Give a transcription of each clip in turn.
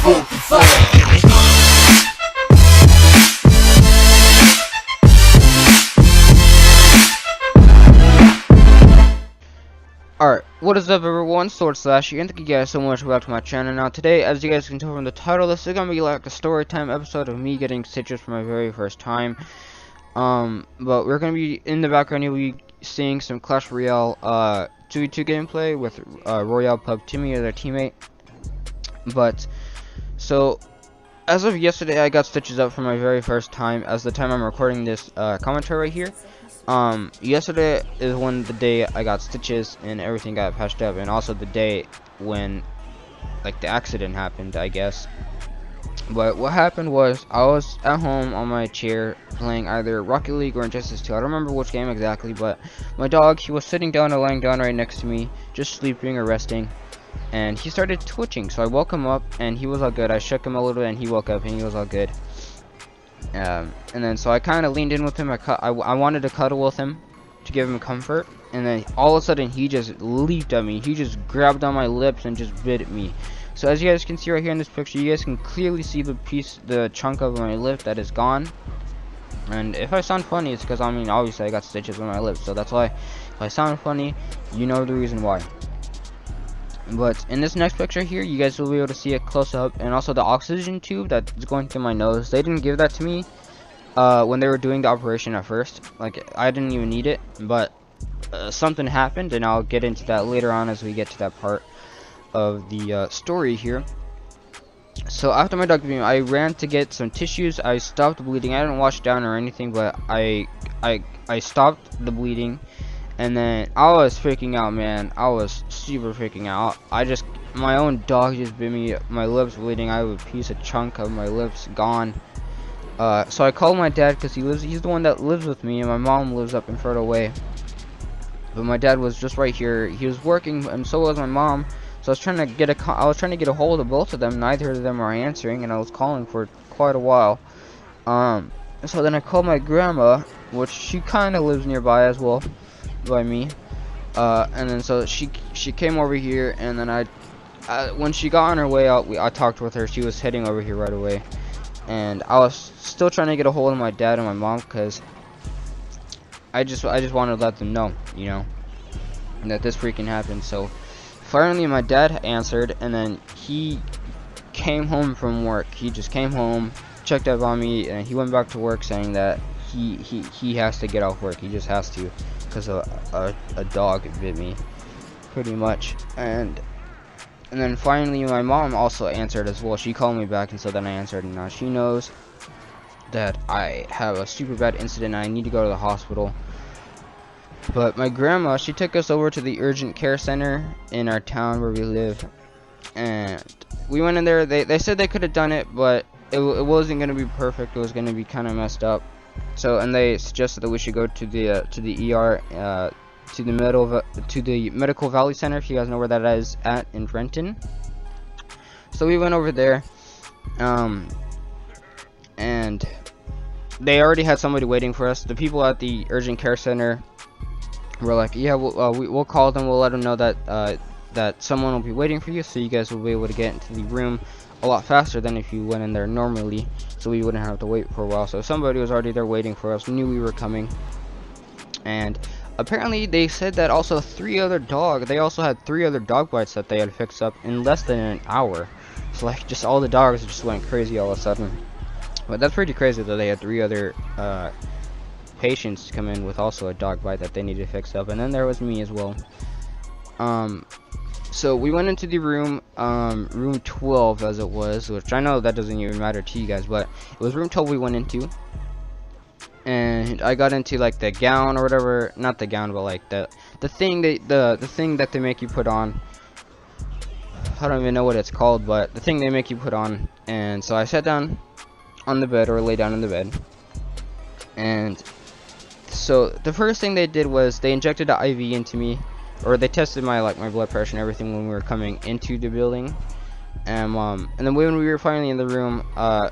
spoken for. Alright, what is up everyone, Sword Slash here, and thank you guys so much for welcome to my channel. Now today, as you guys can tell from the title, this is gonna be like a story time episode of me getting stitches for my very first time. But we're gonna be, in the background, you'll be seeing some Clash Royale 2v2 gameplay with Royale Pub Timmy as our teammate. But, so, as of yesterday, I got stitches up for my very first time, as the time I'm recording this commentary right here. Yesterday is the day I got stitches and everything got patched up, and also the day when, like, the accident happened, I guess. But what happened was, I was at home on my chair playing either Rocket League or Injustice 2. I don't remember which game exactly, but my dog, he was sitting down or laying down right next to me, just sleeping or resting, and he started twitching. So I woke him up, and he was all good. I shook him a little, and he woke up, and he was all good. And then so I kind of leaned in with him. I wanted to cuddle with him to give him comfort, and then all of a sudden he just leaped at me. He just grabbed on my lips and just bit at me. So as you guys can see right here in this picture, you guys can clearly see the chunk of my lip that is gone. And if I sound funny, it's because, I mean, obviously I got stitches on my lips, so that's why. If I sound funny, you know the reason why. But in this next picture here, you guys will be able to see it close up, and also the oxygen tube that's going through my nose. They didn't give that to me when they were doing the operation at first. Like, I didn't even need it, but something happened, and I'll get into that later on as we get to that part of the story here. So after my dog bit me, I ran to get some tissues. I stopped bleeding. I didn't wash down or anything, but I stopped the bleeding. And then I was freaking out, man. I was super freaking out. My own dog just bit me. My lips bleeding. I have a piece of chunk of my lips gone. So I called my dad because he's the one that lives with me, and my mom lives up in further away. But my dad was just right here. He was working, and so was my mom. So I was trying to get a hold of both of them. Neither of them were answering, and I was calling for quite a while. So then I called my grandma, which she kind of lives nearby as well by me, and then so she came over here, and then when she got on her way out, I talked with her. She was heading over here right away, and I was still trying to get a hold of my dad and my mom, because I just wanted to let them know, you know, that this freaking happened. So finally my dad answered, and then he came home from work. He just came home, checked up on me, and he went back to work, saying that he has to get off work. He just has to, because a dog bit me, pretty much. And then finally my mom also answered as well. She called me back, and so then I answered, and now she knows that I have a super bad incident and I need to go to the hospital. But my grandma, she took us over to the urgent care center in our town where we live, and we went in there. They said they could have done it, but it wasn't going to be perfect. It was going to be kind of messed up. So, and they suggested that we should go to the ER, to the Medical Valley Center, if you guys know where that is at in Renton. So we went over there, and they already had somebody waiting for us. The people at the urgent care center were like, yeah, we'll call them. We'll let them know that that someone will be waiting for you, so you guys will be able to get into the room a lot faster than if you went in there normally, so we wouldn't have to wait for a while. So somebody was already there waiting for us, knew we were coming, and apparently they said that also they also had 3 other dog bites that they had fixed up in less than an hour. So like, just all the dogs just went crazy all of a sudden. But that's pretty crazy that they had 3 other patients come in with also a dog bite that they needed to fix up, and then there was me as well. So we went into the room, room 12 as it was, which I know that doesn't even matter to you guys, but it was room 12 we went into. And I got into like the gown or whatever, not the gown, but like the thing that they make you put on. I don't even know what it's called, but the thing they make you put on. And so I sat down on the bed, or lay down in the bed. And so the first thing they did was they injected an IV into me. Or they tested my blood pressure and everything when we were coming into the building, and then when we were finally in the room,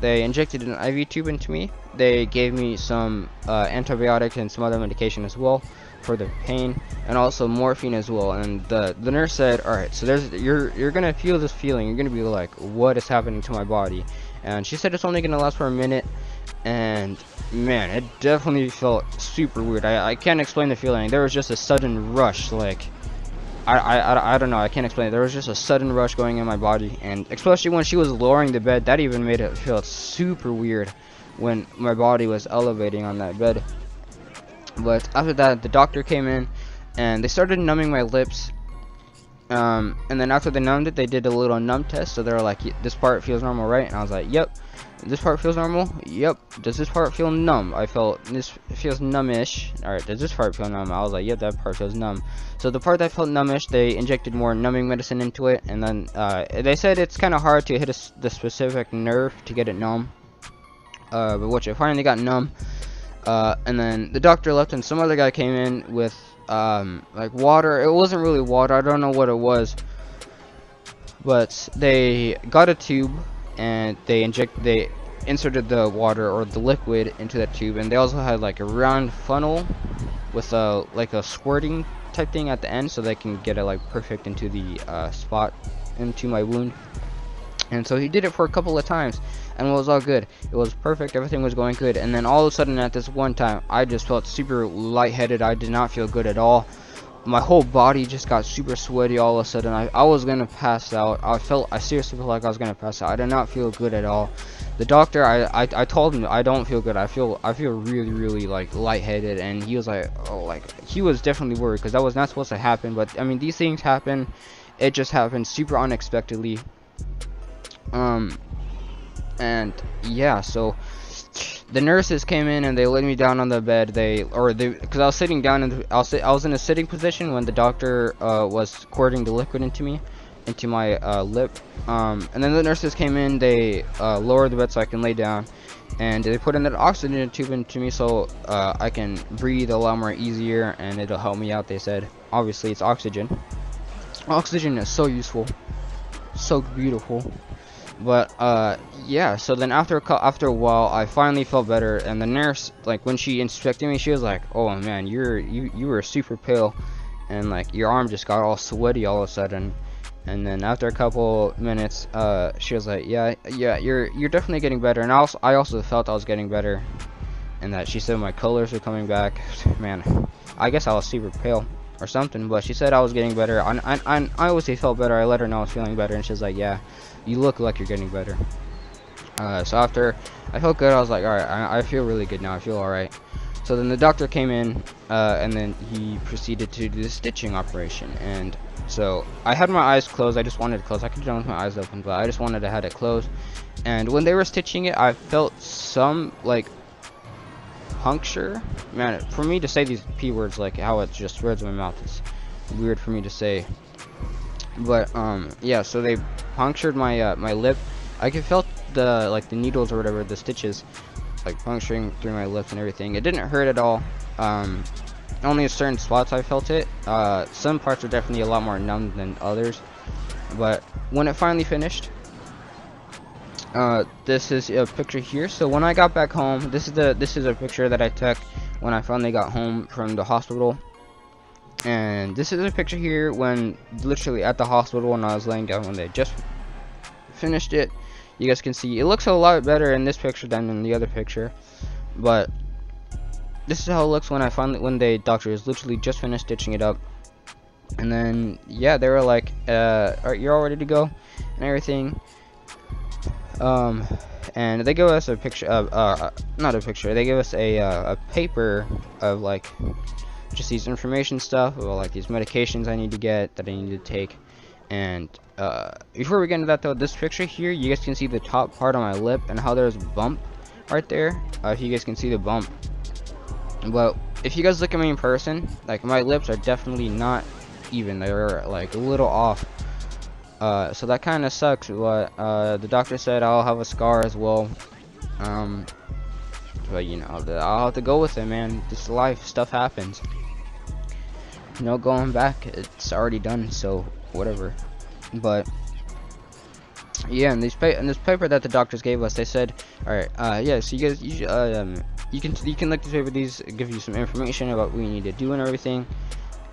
they injected an IV tube into me. They gave me some antibiotics and some other medication as well for the pain, and also morphine as well. And the nurse said, all right, so you're gonna feel this feeling, you're gonna be like, what is happening to my body? And she said it's only gonna last for a minute. And man, it definitely felt super weird. I can't explain the feeling. There was just a sudden rush, like I don't know, I can't explain it. There was just a sudden rush going in my body, and especially when she was lowering the bed, that even made it feel super weird when my body was elevating on that bed. But after that, the doctor came in and they started numbing my lips. And then after they numbed it, they did a little numb test. So they were like, this part feels normal, right? And I was like, yep. This part feels normal? Yep. Does this part feel numb? I felt this feels numbish. Alright, does this part feel numb? I was like, yep, that part feels numb. So the part that felt numbish, they injected more numbing medicine into it. And then they said it's kind of hard to hit the specific nerve to get it numb. But which I finally got numb. And then the doctor left and some other guy came in with like water. It wasn't really water, I don't know what it was, but they got a tube and they inserted the water or the liquid into that tube, and they also had like a round funnel with like a squirting type thing at the end, so they can get it like perfect into the spot into my wound. And so he did it for a couple of times, and it was all good. It was perfect, everything was going good. And then all of a sudden at this one time, I just felt super lightheaded. I did not feel good at all. My whole body just got super sweaty all of a sudden. I was gonna pass out. I seriously felt like I was gonna pass out. I did not feel good at all. The doctor, I told him I don't feel good. I feel really like lightheaded, and he was like, oh, like he was definitely worried because that was not supposed to happen. But I mean, these things happen. It just happened super unexpectedly. And yeah, so the nurses came in and they laid me down on the bed. Because I was sitting down and I was in a sitting position when the doctor was squirting the liquid into my lip. And then the nurses came in. They lowered the bed so I can lay down, and they put in an oxygen tube into me so I can breathe a lot more easier, and it'll help me out. They said, obviously, it's oxygen. Oxygen is so useful, so beautiful. But yeah, so then after a while I finally felt better, and the nurse, like when she inspected me, she was like, oh man, you were super pale, and like your arm just got all sweaty all of a sudden. And then after a couple minutes she was like, yeah, you're definitely getting better. And I also felt I was getting better, and that she said my colors were coming back. Man, I guess I was super pale or something, but she said I was getting better. I obviously felt better. I let her know I was feeling better, and she's like, yeah, you look like you're getting better. So after I felt good, I was like, alright, I feel really good now. I feel alright. So then the doctor came in, and then he proceeded to do the stitching operation. And so I had my eyes closed. I just wanted to close. I could have done with my eyes open, but I just wanted to have it closed. And when they were stitching it, I felt some like puncture. Man, for me to say these p words, like how it just words in my mouth, is weird for me to say. But yeah, so they punctured my my lip. I could felt the needles or whatever, the stitches, like puncturing through my lips and everything. It didn't hurt at all. Only in certain spots I felt it. Some parts are definitely a lot more numb than others. But when it finally finished, this is a picture here. So when I got back home, this is a picture that I took when I finally got home from the hospital. And this is a picture here when literally at the hospital when I was laying down when they just finished it. You guys can see it looks a lot better in this picture than in the other picture, but this is how it looks when the doctor is literally just finished stitching it up. And then yeah, they were like, alright, you're all ready to go and everything. And they gave us a picture of not a picture, they gave us a paper of like just these information stuff about like these medications I need to get, that I need to take. And before we get into that though, this picture here, you guys can see the top part of my lip and how there's a bump right there. If you guys can see the bump, but if you guys look at me in person, like my lips are definitely not even, they're like a little off. So that kind of sucks. But the doctor said I'll have a scar as well. But you know, I'll have to go with it, man. This life, stuff happens. No going back. It's already done, so whatever. But yeah, in this paper that the doctors gave us, they said, all right, yeah, so you guys, you can look through these, give you some information about what you need to do and everything.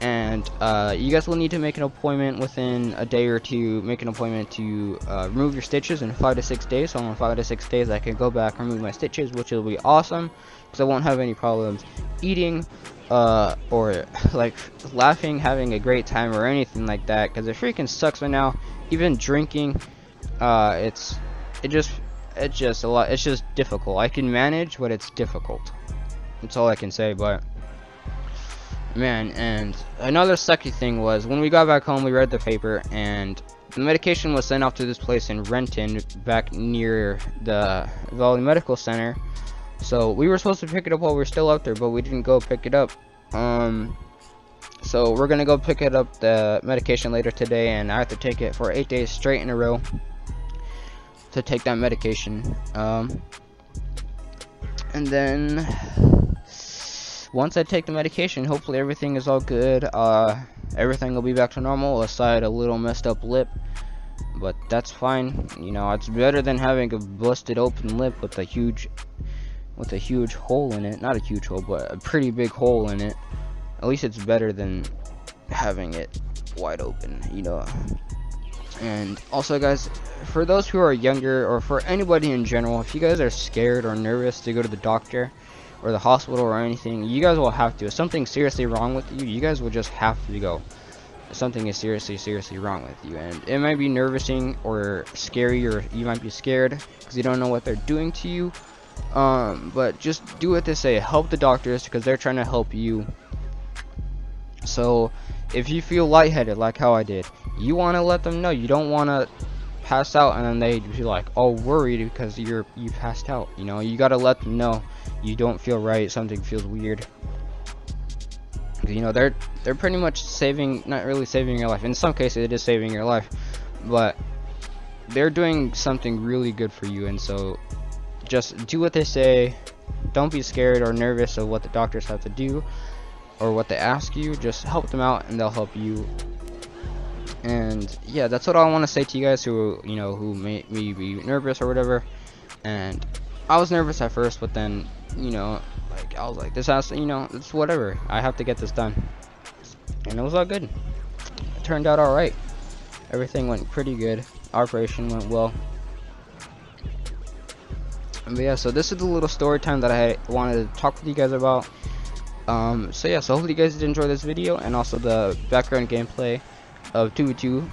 And you guys will need to make an appointment within a day or two. Make an appointment to remove your stitches in 5 to 6 days. So in 5 to 6 days, I can go back and remove my stitches, which will be awesome because I won't have any problems eating or like laughing, having a great time, or anything like that. Because it freaking sucks right now. Even drinking, it's just a lot. It's just difficult. I can manage, but it's difficult. That's all I can say. But man, and another sucky thing was when we got back home, we read the paper, and the medication was sent off to this place in Renton, back near the Valley Medical Center. So we were supposed to pick it up while we were still out there, but we didn't go pick it up. So we're gonna go pick it up, the medication, later today, and I have to take it for 8 days straight in a row to take that medication. And then once I take the medication, hopefully everything is all good. Everything will be back to normal, aside a little messed up lip, but that's fine. You know, it's better than having a busted open lip with a huge hole in it. Not a huge hole, but a pretty big hole in it. At least it's better than having it wide open, you know. And also, guys, for those who are younger, or for anybody in general, if you guys are scared or nervous to go to the doctor or the hospital or anything, you guys will have to. If something's seriously wrong with you, you guys will just have to go. If something is seriously wrong with you, and it might be nervousing or scary, or you might be scared because you don't know what they're doing to you. But just do what they say. Help the doctors, because they're trying to help you. So if you feel lightheaded like how I did, you want to let them know. You don't want to pass out and then they be like, oh, worried because you passed out. You know, you got to let them know you don't feel right, something feels weird. You know, they're pretty much not really saving your life. In some cases it is saving your life, but they're doing something really good for you. And so just do what they say. Don't be scared or nervous of what the doctors have to do or what they ask you. Just help them out and they'll help you. And yeah, that's what I want to say to you guys who, you know, who may be nervous or whatever. And I was nervous at first, but then, you know, like I was like, this has to, you know, it's whatever, I have to get this done. And it was all good. It turned out all right. Everything went pretty good. Operation went well. But yeah, so this is the little story time that I wanted to talk with you guys about. So yeah, so hopefully you guys did enjoy this video, and also the background gameplay of 2v2.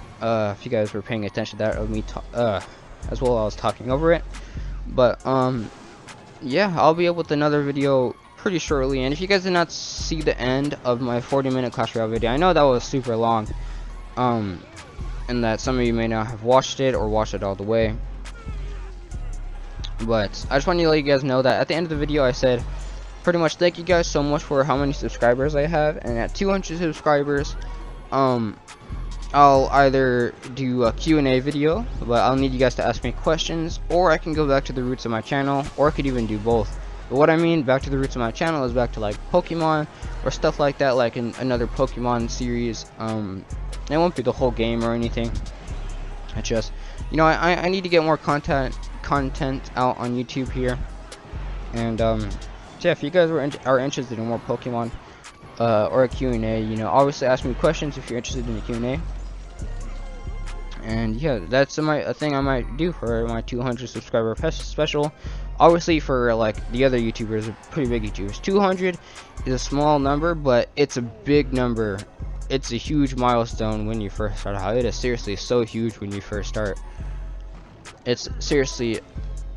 If you guys were paying attention to that, of me as well, I was talking over it. But yeah, I'll be up with another video pretty shortly. And if you guys did not see the end of my 40-minute Clash Royale video, I know that was super long, and that some of you may not have watched it or watched it all the way, but I just wanted to let you guys know that at the end of the video I said pretty much thank you guys so much for how many subscribers I have, and at 200 subscribers I'll either do a Q&A video, but I'll need you guys to ask me questions, or I can go back to the roots of my channel, or I could even do both. But what I mean back to the roots of my channel is back to like Pokemon or stuff like that, like in another Pokemon series. It won't be the whole game or anything. It's just, you know, I need to get more content out on YouTube here. And so yeah, if you guys are interested in more Pokemon or a Q&A, you know, obviously ask me questions if you're interested in a Q&A. And yeah, that's a thing I might do for my 200 subscriber special. Obviously for like the other YouTubers, pretty big YouTubers, 200 is a small number, but it's a big number. It's a huge milestone when you first start out. It is seriously so huge when you first start. It's seriously,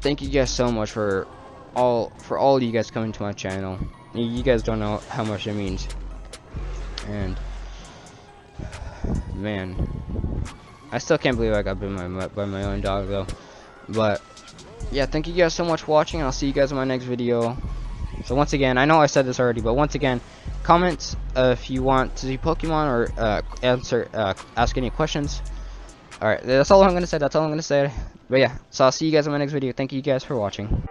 thank you guys so much for all you guys coming to my channel. You guys don't know how much it means. And man, I still can't believe I got bitten by my own dog though. But yeah, thank you guys so much for watching. I'll see you guys in my next video. So once again, I know I said this already, but once again, comment if you want to see Pokemon or ask any questions. Alright, that's all I'm gonna say. But yeah, so I'll see you guys in my next video. Thank you guys for watching.